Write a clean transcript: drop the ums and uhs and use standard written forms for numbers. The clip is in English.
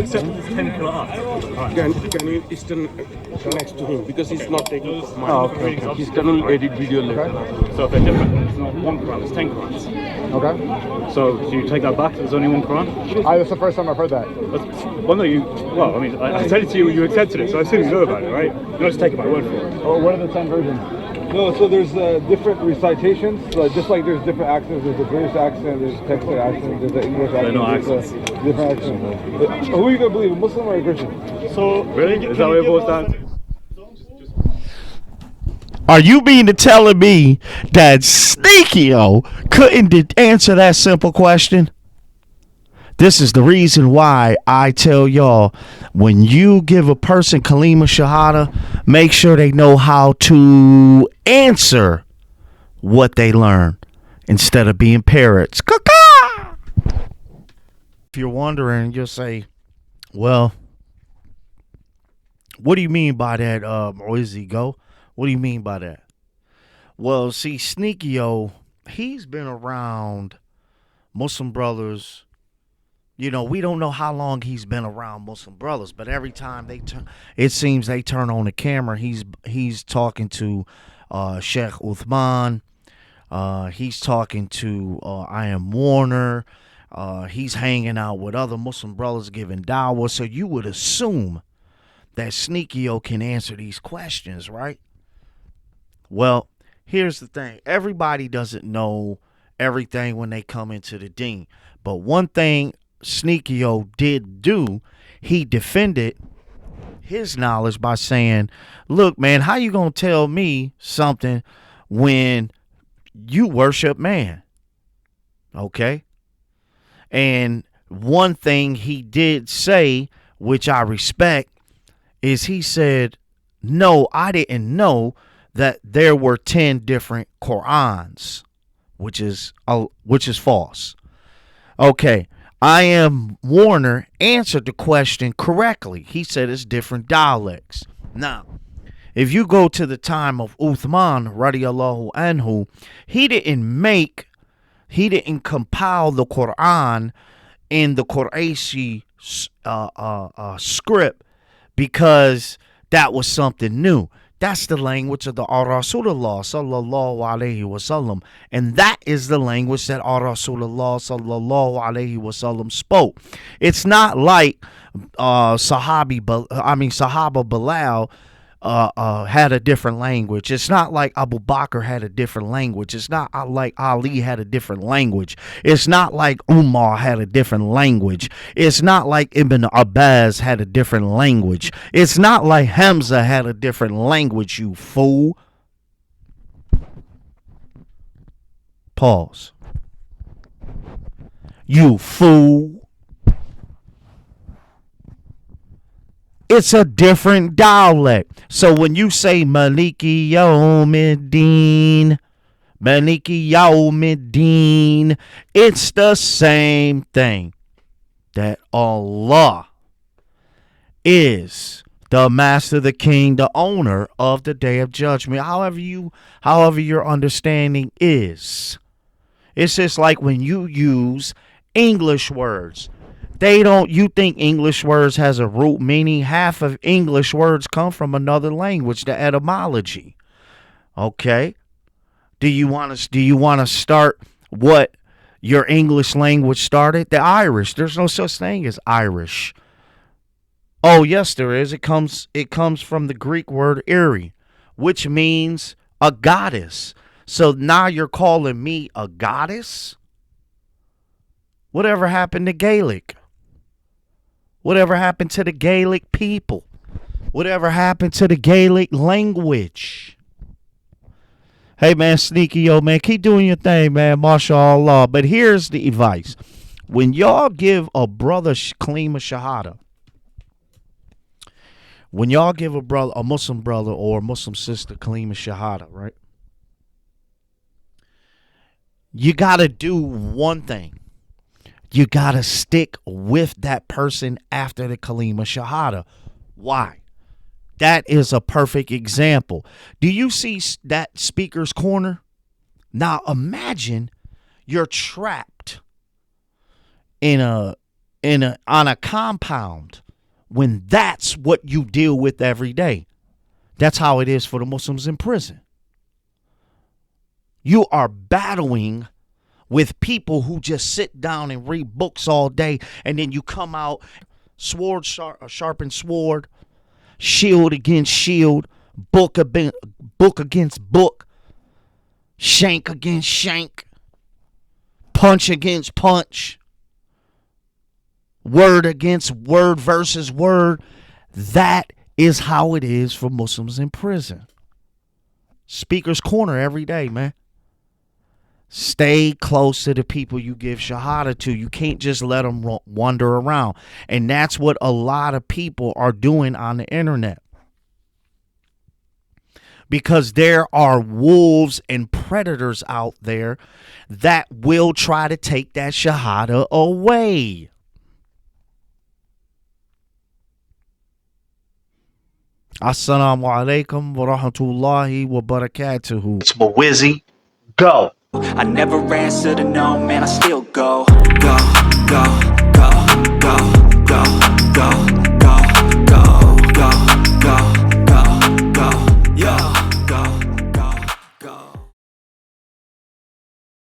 accept that there's 10 qira'at? Can you stand next to him because he's not taking mine. Oh, okay. He's gonna edit video later. So if they're different, it's not one Quran, it's 10 Qurans. Okay. So do you take that back? There's only one Quran? That's the first time I've heard that. Well, no, I said it to you, you accepted it, so I assume you know about it, right? You don't just take it by word for it. Oh, what are the 10 versions? No, so there's different recitations. Just like there's different accents. There's a British accent, there's Texas accent, there's an English accent. They're not accents. Different accents. Who are you going to believe, a Muslim or a Christian? So, really? Is that what it boils down to? Are you mean to telling me that Sneako couldn't answer that simple question? This is the reason why I tell y'all, when you give a person kalima shahada, make sure they know how to answer what they learn instead of being parrots. Caw-caw! If you're wondering, you'll say, well, what do you mean by that, Moisey Go? What do you mean by that? Well, see, Sneakio, he's been around Muslim brothers. You know, we don't know how long he's been around Muslim brothers, but every time it seems they turn on the camera, he's talking to Sheikh Uthman. He's talking to I Am Warner. He's hanging out with other Muslim brothers giving dawah. So you would assume that Sneakio can answer these questions, right? Well, here's the thing. Everybody doesn't know everything when they come into the deen. But one thing Sneakio did do, he defended his knowledge by saying, look, man, how you going to tell me something when you worship man? Okay? And one thing he did say, which I respect, is he said, no, I didn't know that there were 10 different Qur'ans, which is false. Okay, I Am Warner answered the question correctly. He said it's different dialects. Now, if you go to the time of Uthman radiallahu anhu, he didn't compile the Qur'an in the Qurayshi script because that was something new. That's the language of the Rasulullah sallallahu alaihi wasallam, and that is the language that Rasulullah sallallahu alaihi wasallam spoke. It's not like Sahaba Bilal had a different language. It's not like Abu Bakr had a different language. It's not like Ali had a different language. It's not like Umar had a different language. It's not like Ibn Abbas had a different language. It's not like Hamza had a different language, you fool. Pause. You fool. It's a different dialect. So when you say Maliki Yawmiddin, Maliki Yawmiddin, it's the same thing. That Allah is the master, the king, the owner of the day of judgment. However your understanding is. It's just like when you use English words. You think English words has a root meaning. Half of English words come from another language, the etymology. Okay? Do you want to start what your English language started? The Irish. There's no such thing as Irish. Oh, yes, there is. It comes from the Greek word Eri, which means a goddess. So now you're calling me a goddess? Whatever happened to Gaelic? Whatever happened to the Gaelic people? Whatever happened to the Gaelic language? Hey, man, Sneaky, man, keep doing your thing, man, mashallah. But here's the advice. When y'all give a brother kalima shahada, when y'all give a Muslim brother or a Muslim sister kalima shahada, right? You got to do one thing. You got to stick with that person after the kalima shahada. Why? That is a perfect example. Do you see that speaker's corner? Now imagine you're trapped in a on a compound when that's what you deal with every day. That's how it is for the Muslims in prison. You are battling with people who just sit down and read books all day, and then you come out, sword sharpened sword, shield against shield, book against book, shank against shank, punch against punch, word against word versus word. That is how it is for Muslims in prison. Speaker's Corner every day, man. Stay close to the people you give Shahada to. You can't just let them wander around. And that's what a lot of people are doing on the internet. Because there are wolves and predators out there that will try to take that Shahada away. Assalamu alaikum wa rahmatullahi wa barakatuhu. It's Mawizzy. Go. I never answer to no, man, I still go.